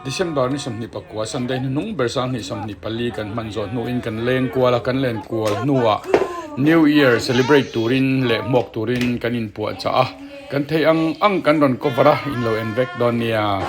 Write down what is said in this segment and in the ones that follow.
December ni samni pakwa Sunday nung bersang ni samni pali kan manzo nuin kan len kuala kan len kual nuwa New Year celebrate turin le mok turin kanin pu cha kan thei ang kan don ko vara in lo en vek don nia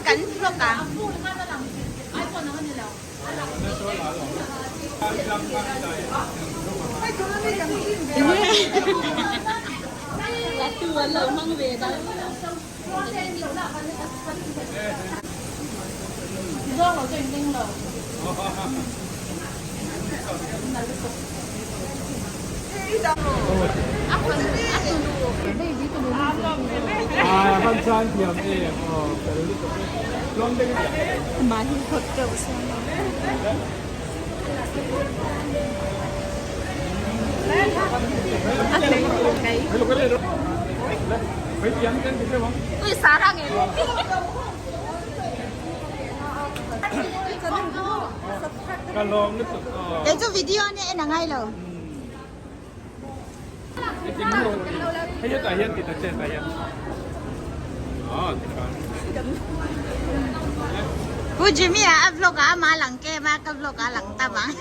Cắn luôn cả. Là tua lâu mang về đó. Do nó chuyển tinh rồi. 한산 비염에 많이 걱정했어요. ui 사랑해. để cho video này em là ngay rồi. Cô Jimmy à vlog à mà lằng ke mà cái vlog à lằng ta bằng.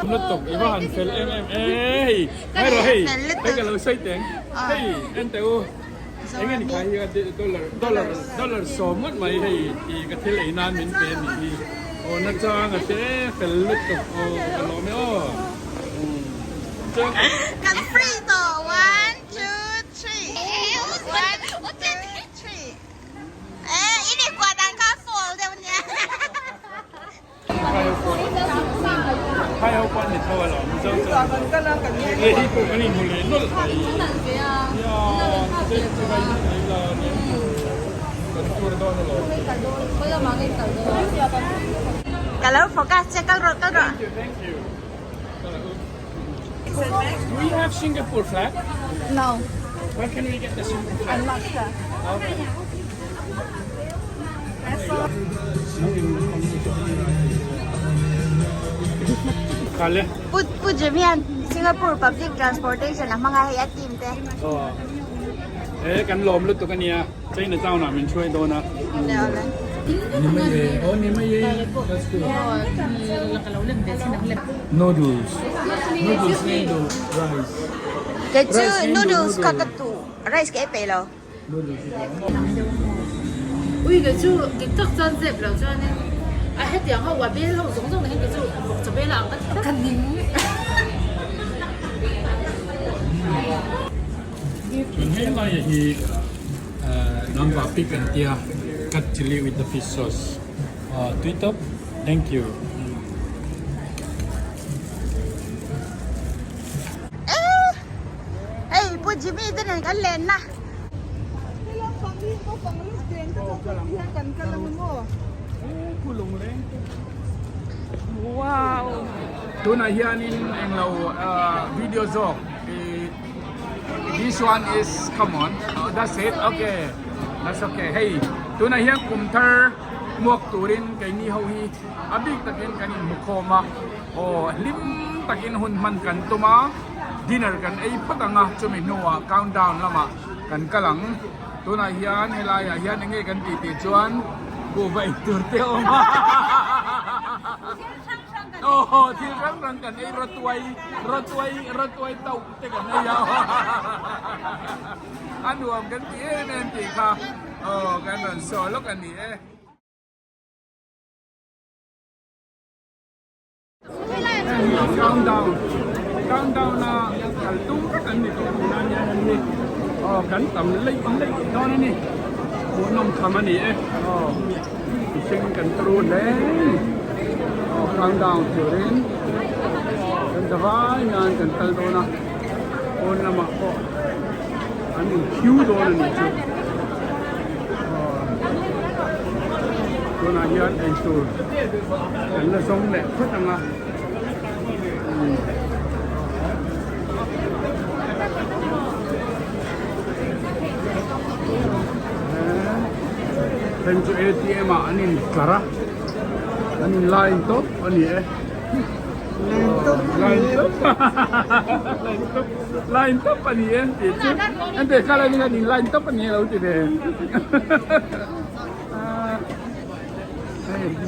Unaute iba han fel hey hay rồi hey cái lo say tiếng hey anh teo anh anh khai dollar so mất mày hey cái thế này nan mình tiền thì ô nó cho cái thế fel lít tục ô cái lo mấy ô Can free to 1, 2, 3. 1, 2, 3. Ini kuatan kafol dia punya. khai hậu quan thì thôi rồi mình chơi chơi đi cùng cái này một lần nó là Kalau fokus cekal rot kan rot. Do we have Singapore flag? No, Where can we get the Singapore flag? I'm not sure. Okay. Kale. Put Jimian Singapore public transportation là mga hayat team te. Kan lom lut to kan nia. Chai na chao na min chui do na. Ni mai ye. Oh ni mai ye. That's good. Noodles. Noodles noodles rice. Cái chữ noodles kakatu rice cái bể lo. Noodles. ui cái chú cái tóc chân dẹp rồi cho nên hết tiếng hậu quả bên lâu giống giống này cái chú cho bên làm cái cần nín Ini lah yang nampak pikan dia cut chili with the fish sauce. Twitter, thank you. Hey, put Jimmy itu nih kan lena. Wow. Tu nak hianin yang lau video zog. This one is come on. Oh, that's it. Okay. That's okay. Hey, tu nak hian KUMTHAR muak turin kay ni ho hi. Abik takin kanin mukoma. Oh, lim takin hun man kan tuma. Dinner kan ay patanga chuminua countdown lama kan kalang. Tu nak hian helaya hian ngai kan titi chuan. Ku vai turte oma. Oh, thì răng cần ấy rớt quay tàu thế cần ấy nhau. Anh đùa cái kia nên chị kha. Cái lần sờ lúc anh đi. Countdown na kaltung kan nito na niya ni. กันต่ำเล็กตอนนี้หัวนมทำอันนี้เช่นกันตรูนเลยกลางดาวเจริญกันสบายงานกันตลอดนะคนละมาก็อันนี้คิวโดนนี่จุดตัวนั้นยันไอ้ตัวกันละสองแหละพุทธังอ่ะเป็นจุด ATM อันนี้คลาระอันนี้ไลน์ท็อปอันนี้ไลน์ท็อปไลน์ท็อปอันนี้itu nanti kalau dengan di line top ni lalu tu deh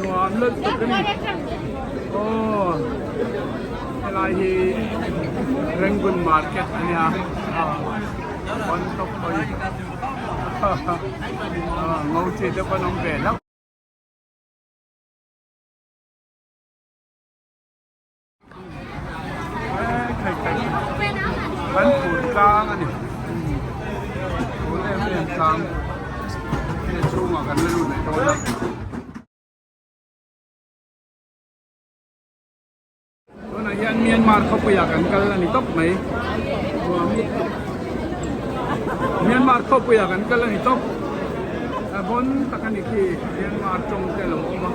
nuan lut tu ni oh lagi Rangoon market ni on top ni mau cerita apa nombor lahมันปูนกลางอันนี้ปูนเป็นกลางที่ชุ่มกันไม่รู้ไหนโดนแล้วตัวไหนยันเมียนมาเขาไปอยากกันกันนี่ต๊อบไหมเมียนมาเขาไปอยากกันกันนี่ต๊อบบนตะกันอีกทีเมียนมาจงแต่ละออกมา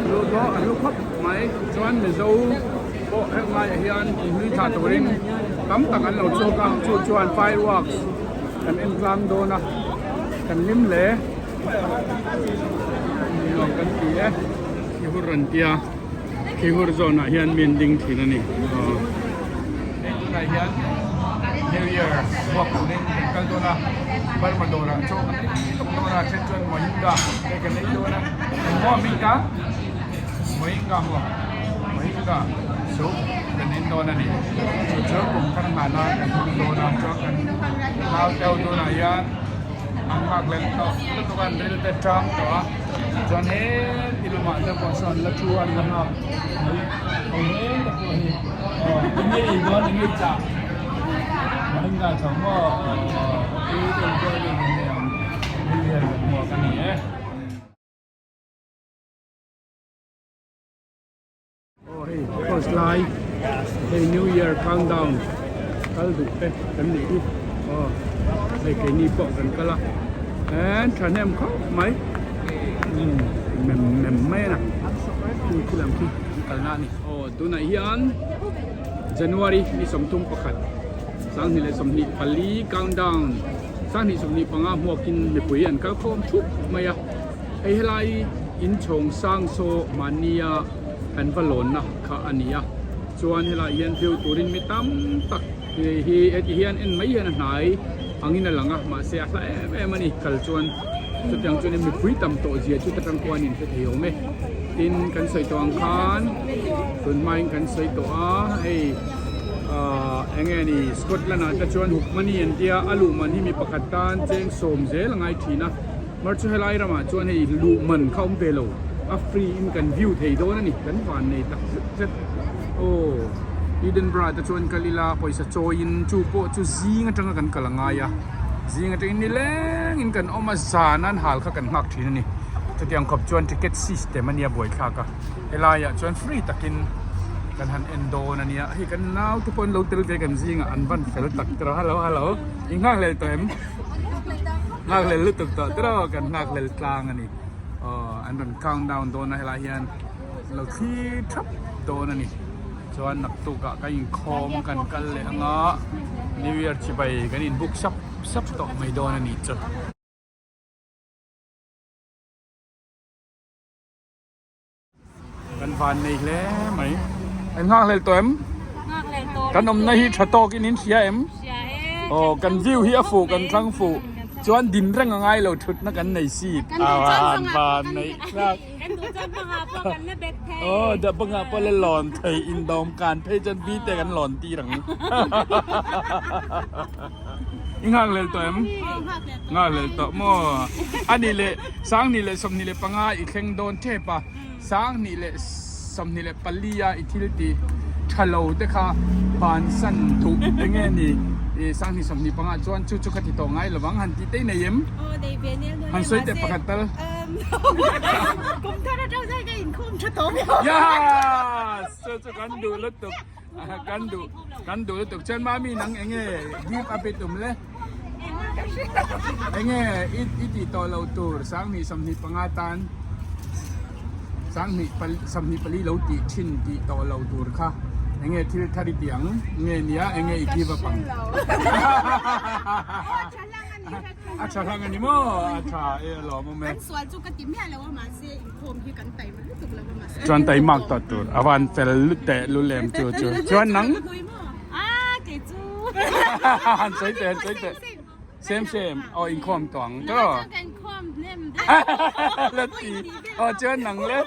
ลูกก็ลูกพับไหมจวนมิโซโอ้เอ็งไงเฮียนมีชาตัวริมตั้มตะกันเราโชว์กันชวนไฟวอกกันเอ็นกลางโดนะกันลิ้มเล่ลองกันทีที่หุ่นรันเตียที่หุ่นโซนเฮียนมีนดิ้งทีนั่นนี่ไงเฮียน New Year พวกคนนี้กันโดนะบาร์มาโดนะโชว์กันโดนะเช่นชวนมอยิงกาเด็กกันนี้โดนะหัวมิงกามอยิงกาหัวมอยิงกาสุกกันอินโดนีเซียเชื่อผมขนาดนั้นกันอินโดนีเซียกันลาวเตลโดนียอันมากเล่นต่อตัวกันเรื่องแต่จำตัวจนเห็นที่เรามาจะพอสอนละชวนกันนะโอ้ยตัวนี้อีกวันนึงจ้ะมันก็สมมติที่เป็นตัวเรื่องเนี่ยเรียนหัวกันนี่First line, hey New Year countdown. Kalau tu, kan ni, hey kini pok kan kala. And Chanel kau, mai, mem nak, tu lam tu kalau ni. Oh, tu nak hian Januari ni somtum pakat. Sang ni le somni pali countdown. Sang ni somni pangah muakin lepuyan. Kalau kau cup maya, hey helai in chong sang so mania. อันฝรั่งนะข้าอันนี้อ่ะส่วนเวลาเฮียนฟิวตูรินมีตั้มตักเฮียนเอ็นไม่เฮียนไหนอันนี้นั่นหลังอ่ะมาเสียละมันนี่ขัลส่วนจุดยังจุดนี้มีคุยตั้มโตเสียจุดตั้งกวนนี่จะเที่ยวไหมดินกันใส่ตัวอังคารต้นไม้กันใส่ตัวไอ้เอ็งนี่สกอตแลนด์จะชวนหุบมันนี่เอ็นเดียอาลูมันที่มีประกาศการเจงสมเจลังไงทีนะมาช่วยไล่เรามาชวนให้ลูมันเข้าเบลล์ฟรีอินกันวิวเที่ยวนั่นนี่กันฝันในตักเซ็ตโอ้อีเดนบราจะชวนกันลีลาไปสะโจยินจูโปจูซีงันจังกันกะละงายะซีงันจังนี่แรงอินกันเอามาจานันหาลข้ากันหักทีนั่นนี่จะเตรียมขบชวนทิเก็ตซิสเต็มมันเนี่ยบ่อยข้ากะเวลาอยากชวนฟรีตักินกันหันเอนโดนั่นเนี่ยให้กันน้าวทุกคนเราเตลกันซีงอันบันเฟลตักตระฮัลโหลฮัลโหลอิงงักเลยตัวเอ็มงักเลยลุตุกตัวตระกันงักเลยกลางอันนี้อันนั้นcountdownดาวน์โดนนะเฮลาเฮียนเราที่ทับโดนนี่ส่วนนักตุกะก็ยิงคอมกันเลยงะ New Year ชิบายกันอินบุกซับต่อไม่โดนนี่จ้ะกันฟันอีกแล้วไหมไอ้งากเลยตัวเอ็มกันอมในชะโตกินนินเสียเอ็มโอ้กันวิวเฮียฟูกันครั้งฟูจวนดินเร่งง่ายเราชุดนักกันในซีดบานในครับโอ้เดี๋ยวบังอาจเลยหลอนไทยอินโดมการเพจจนบีแต่กันหลอนตีหลังยิ่งห่างเลยตัวเอ็มง่ายเลยตัวมั่วอันนี้เลยสางนี่เลยสมนี่เลยปังอาอีกแข่งโดนเทปะสางนี่เลยสมนี่เลยปัลลียาอีทิลตีทะเลาะแต่ข้าบานสั้นถูกยังไงนี่ sang ni som ni panga chuan chu chu khati to ngai lawang han ti te nei em Oh, they venel no. han soi te pakatal KUMTHAR trao sai cái in khum cho tổ. ya chu chu kan du lu tuk kan du lu tuk chen ma mi nang enge give up tum le enge iti to lo tur sang ni som ni panga tan sang ni som ni pali lo ti chin ti to lo tur kha enge thil thari tiang nge nia enge ikiva pang acha lang ani mo acha e lo mo me Anh soal cho cái tím hè là mà xe in khum thì cắn tay mà tục là mà xe. chuan tai mak ta tur awan fel lu te lu lem chu chu chuan nang À, cái chú. han sei te same o in khom tong to Cái khum nem. la ti o chuan nang le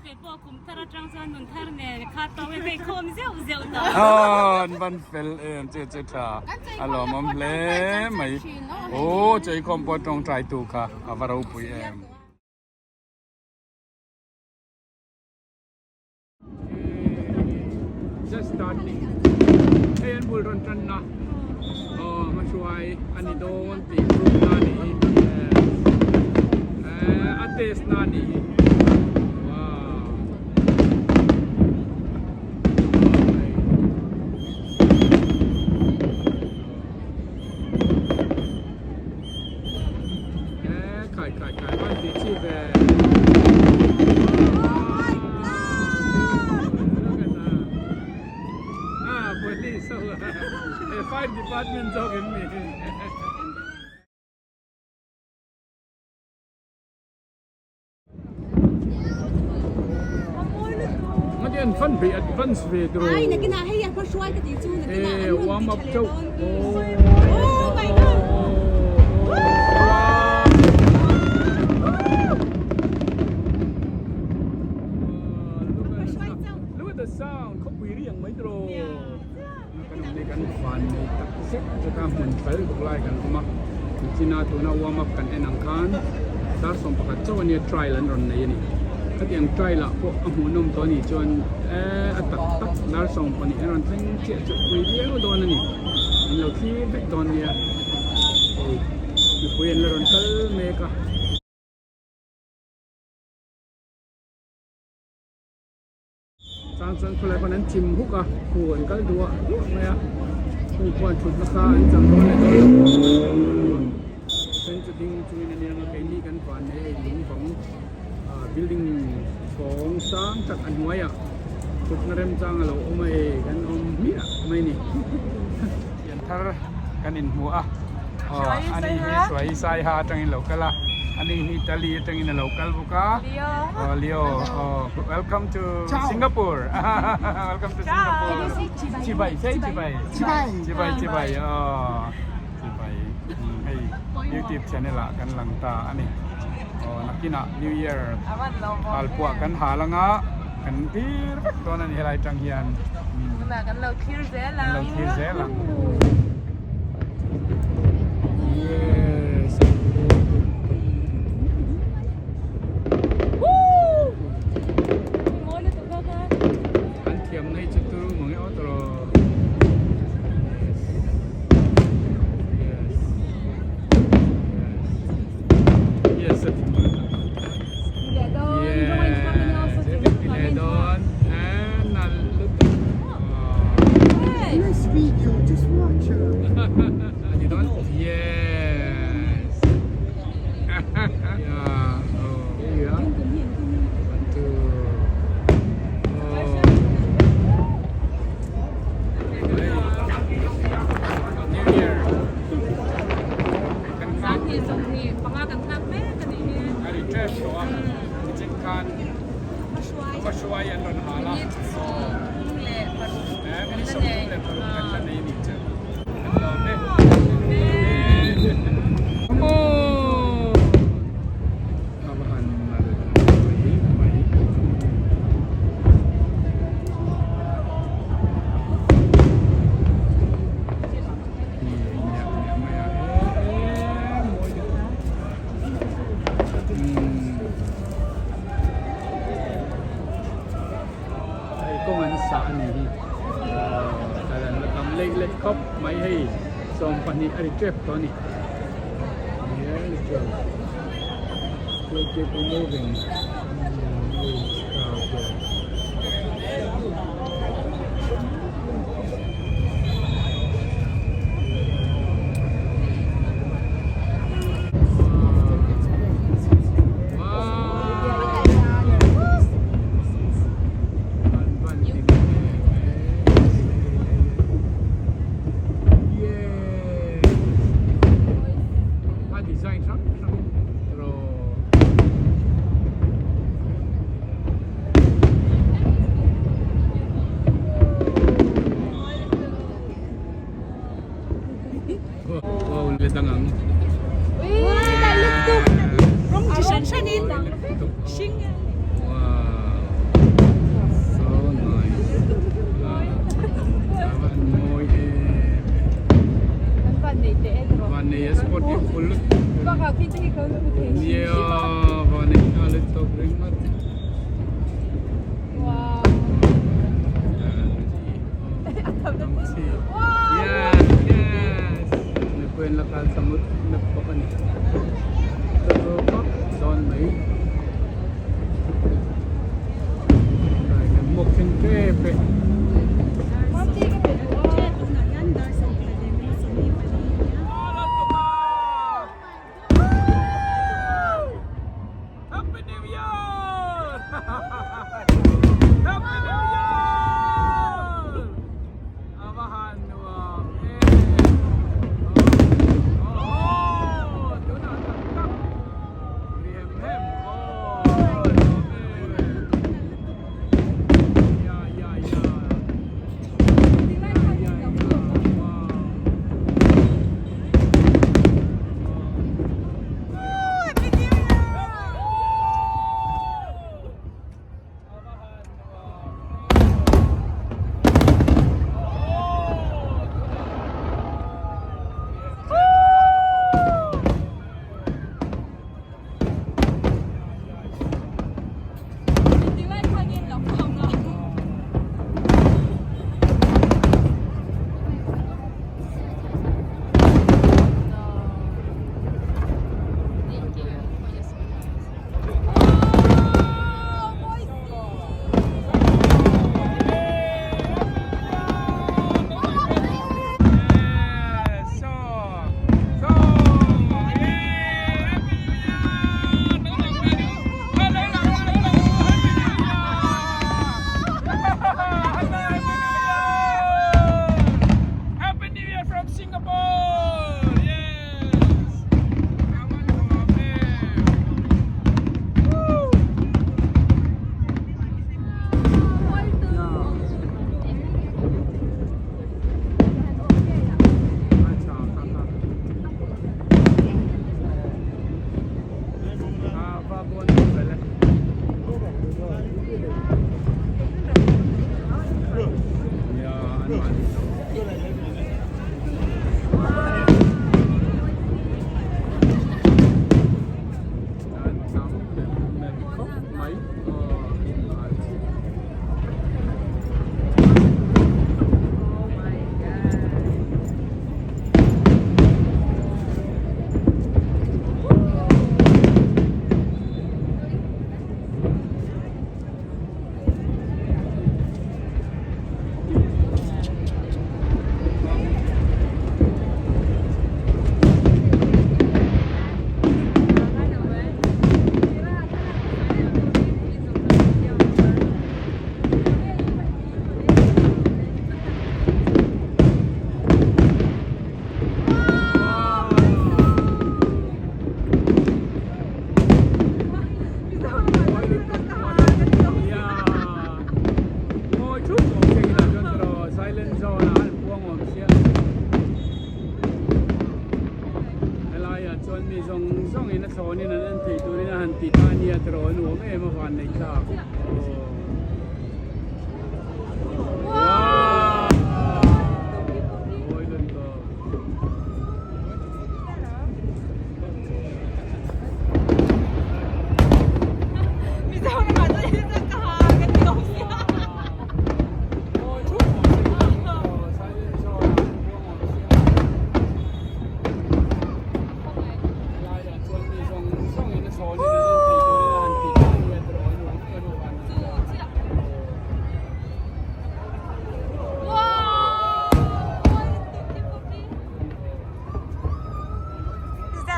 Cái bộ KUMTHAR trao sai nôn thar nè, khát tao cái khum dẻo đó. ban fel chu chu tha alo mom le mai o chei khom po tong trai tu kha avarau pui em just starting en bul ron tran na ma chuai ani don ti group na ni ates na ni wow kai ban ti chi ve police so fire department jogging me Ngadian fun be advance be dro Ai, nè cái nào hay à, có xoay cái tí chú nè cái nào. warm up châu Oh my god. Look at the sound เขาคุยเรียงไม่ตรงกันในกันฟันเซ็ตจะทำหุ่นเฟลไล่กันมาจีน่าตัวน่าวอร์มอัพกันเอ็นอังคารดาร์สองประกาศเจ้าวันนี้ทริลน์รอนในนี่ถ้าเตียงทริลละพวกหัวนมตัวนี้จนตักดาร์สองปนี้รอนทั้งเจ้าจะคุยเรียงโดนนี่เราที่แบกโดนเนี่ยคุยเรื่องรอนเมกะสังคนคนนั้นชิมฮุกอ่ะขวนก็ดูอ่ะยุ่งไหมอ่ะขวนชุดราคาจังโดนเลยเป็นจุดดิ้งจุดนี้เนี่ยเราไปนี่กันก่อนในหลุมของbuilding ของสร้างจากอันไว้อ่ะจุดนั้นเริ่มจังเราเอาไม่กันเอามีอ่ะไม่นี่ยันทาร์กันอินหัวอ่ะอันนี้สวยสายฮาจังอินเราก็ละอันนี้อิตาลีจังอินเราก็บุกะLeo welcome to Singapore welcome to Singapore CHIBAI say CHIBAI CHIBAIให้ YouTube channel ละกันหลังตาอันนี้นักกินอ่ะ New Year อัลปัวกันหาละงะกันที่ตัวนั้นอะไรจังเฮียนกันเราคิดเสียหลังyes anh thiểm này chút tu mọi người ở đó yes yes Nice video, just watch it. นี่อันนี้เจ็บตัวนี้ Yeah, it's good. Still keep it moving. Wow, ulit ang ang. Wow. So nice. Dapat mo vanilla sport yung kulot. Yeah, vanilla ulit to bring mat. Yes, yes. Ano yung lakal sa mood? Nagpapan. Terus doon may. Ay, nagmukin krepe. Happy New Year! Happy New Year! Amahan mo. Oh, doon na. Lihem-hem. Oh, yeah, yeah, yeah.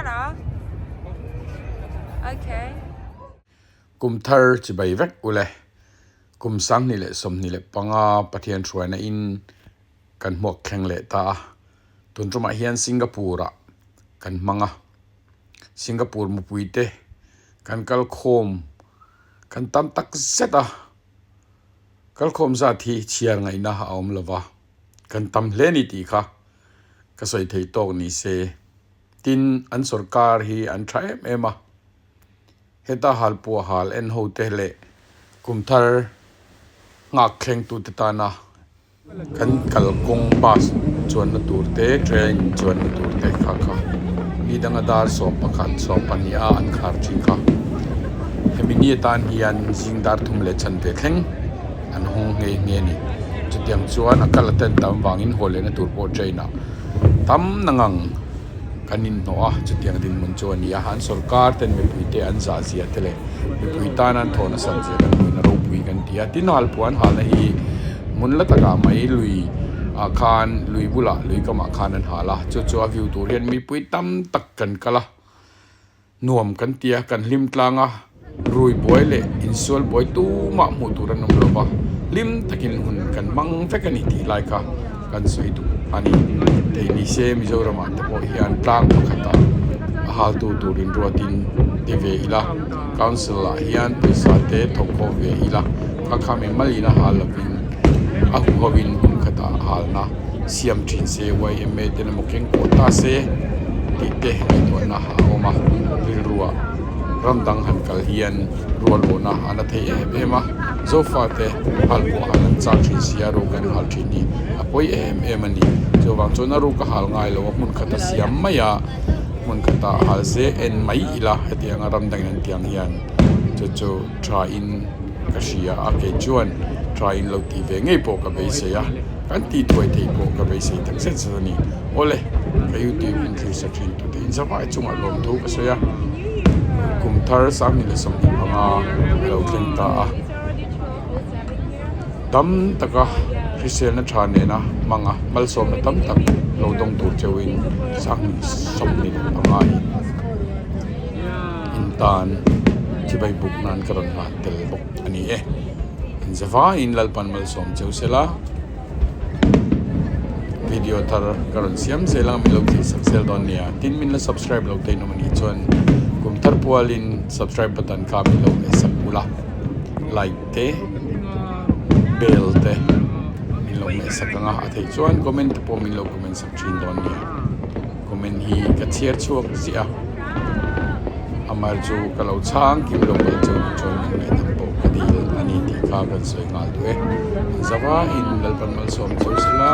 เหรอโอเคกุมทาร์จะไปเวกอุเลกุมสังนี่แหละสมนี่แหละปังอาปะเทียนช่วยนะอินกันหมวกแข่งเละตาตุนจุมาเฮียนสิงคโปร์อะกันมังอะสิงคโปร์มุปุยเตกันกัลโคมกันตั้มตักเซตอะกัลโคมซาทีเชียร์ไงนะเอามลวะกันตั้มเลนิตีค่ะก็สวยที่โตนี่เซตินอันสุรการฮีอันใช้เอ็มอะเฮตาฮัลปัวฮัลเอ็นโฮเตเลกุมทาร์งักแข่งตุตตานะกันกัลกงปัสชวนนัตูเตเทรนชวนนัตูเตค่ะค่ะมีดังดาร์สอบประคันสอบปัญญาอันขาดจริงค่ะเฮมินีตานเฮียนจิงดาร์ทุ่มเลชันเตแข่งอันหงเงี้ยนี่จุดยังชวนอักลัดเต็นตามวางินโฮเลนตูร์โปรเจน่ะตามนังกันนินโนอ่ะจุดยังดินมันชวนนี่อาหารสุรการเต็นไม่ปุยเตอันซาเซียเตเลไม่ปุยตานันโทนัสันเจกันมุนรูปุยกันที่ตินฮัลปวนฮัลนี่มุนละตะกาไม่ลุยอาคารลุยบุละลุยก็มาคานันหาละจู่ๆวิวตัวเรียนมีปุยตั้มตักกันกะละนวมกันเตียกันลิมตลางอ่ะรุยบอยเละอินซัวบอยตู้มาหมุตุรันนมลบะลิมตะกินหุ่นกันมังเฟกันอีทีไลค์กันสวยดูอันนี้แต่นี่เซมิโซรามันตะโพฮิอันตลางตะขัดตาฮัลตูตูรินรัวตินเทเวอีละคอนซิลละฮิอันพิซาเตทอกโคเวอีละข้าข้ามีมาลีนะฮัลลวินอาหูฮวินบุญขัดตาฮัลนะเสียมทินเซไว้เมเดนโมเกนโคตาเซติเตในตัวนะฮะโอมาริรัวรำดังหันกัลเฮียนรัวโลนะอันเทเอเบมาโซฟาเตฮัลบัวฮันจากทินเสียรูกันฮัลทินีอภัยเอมันนี่โจวังโจนารูกฮัลง่ายเลยว่ามุนขัดตาเสียมไม่ยามุนขัดตาฮัลเซเอ็นไม่อีละเหตียงรำดังนันเตียงเฮียนโจทราอินกษียอาเกจวนทราอินเราตีเวงไงโปกับเบสยากันตีถวยตีโปกับเบสทั้งเส้นสนีโอเล่ก็อยู่ที่อินทรีสักชิ้นตัวอินสบายจุงอารมณ์ทุกสิ่งกุมทาร์สามีเลสมีพังอาเราเข่งตาตั้มตะกะคริสเตียนชาเนนะมังอ่ะมัลสมนะตั้มตักเราต้องตูเจวินสังสมนิพังอาอินตานที่ใบบุกนันกระนั้นเตลบุกอันนี้อินเซฟ้าอินลัลปันมัลสมเจ้าเสลาวิดีโอทาร์กระนั้นเสียมเซลังมิลล์ที่สักเซลดอนเนียตินมินละ subscribe เราเตนมันอีจวนกุมทาร์ปัวลิน subscribe บัตันคามิลล์เอสักบุละไลค์เตเบลเตมิลล์เอสักงาอาทิตย์จวนคอมเมนต์ปัวมิลล์คอมเมนต์สักชิ้นดอนเนียคอมเมนต์ฮีกัดเชียร์ชัวร์เสียอามาจูกะลาวช้างกิมลงไปจูจนในทั้งโบกดีอันนี้ที่ข้ากันสวยงามด้วยสวัสดีลัลปันมัลสมจูสลา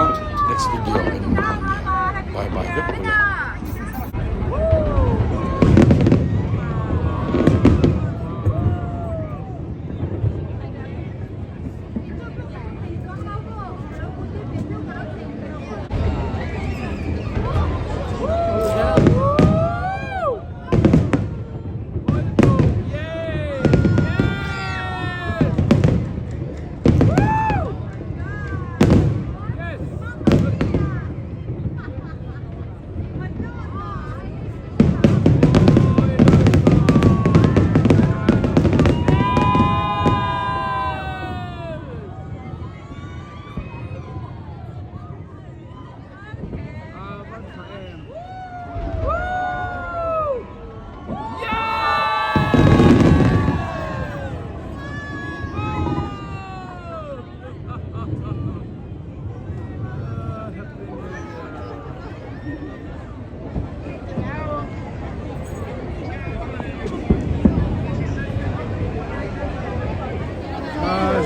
next video เป็นมันเนี่ยบายบายครับคุณ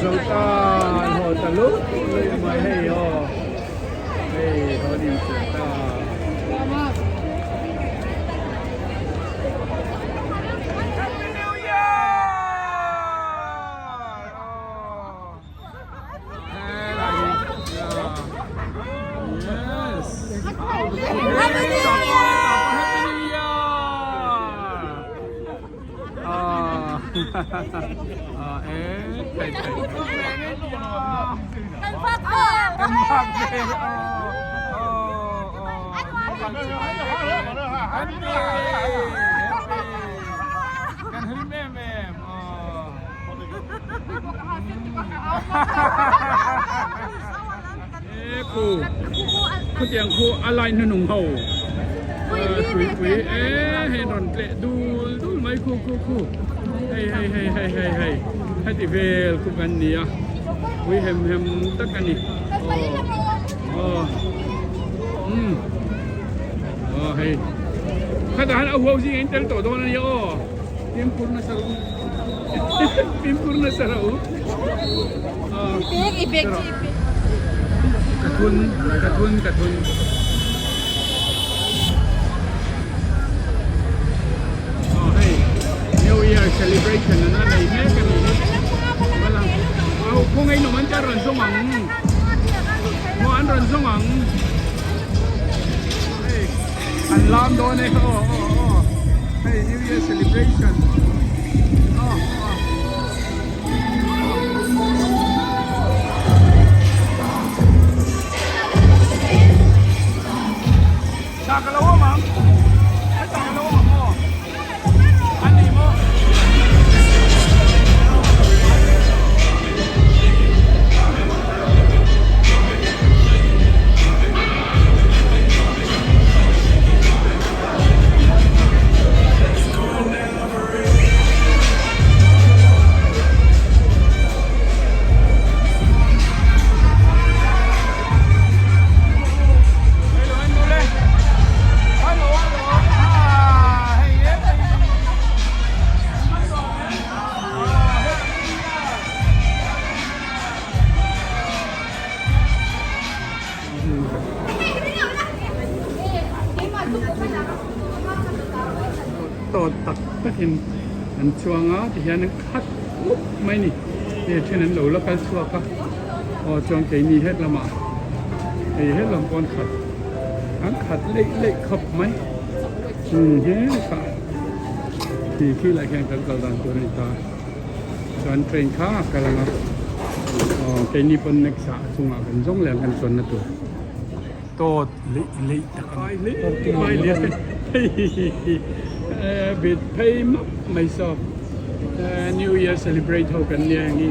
Sultan Hotel mai hey ho hey hodi Sultan Happy New Year yes Happy New Year happy kan him em cô cô tiếng cô alai nó nung hậu quý hay đòn lệ du mấy cô hay thì về cô gần nè quý hem tất cả nè hay khách hàng ở đâu gì anh tới tổ đó này phim purna sarau Ibig. katun hey New Year celebration na này mấy cái này malang kung ngayon naman ka ron sumang mo an ron sumang hey an lam doon hey New Year celebration Sakalawa ma'am. Ay, sakalawa mo. Ani mo. Tọt tật tất hiện anh chuang á thì anh cắt mấy nè thì trên anh lẩu là cái chuang cả chuang cái ní hết là mà thì hết làm con khật anh khật lệ khập mấy hết cả thì khi lại khen cái đàn tôi này ta chuan train khác cái là cái ní phân next xã chung à gần giống liền gần chuan là tôi tọt lệ tất cả lệ bit pay myself New Year celebrate ho kan niya ngi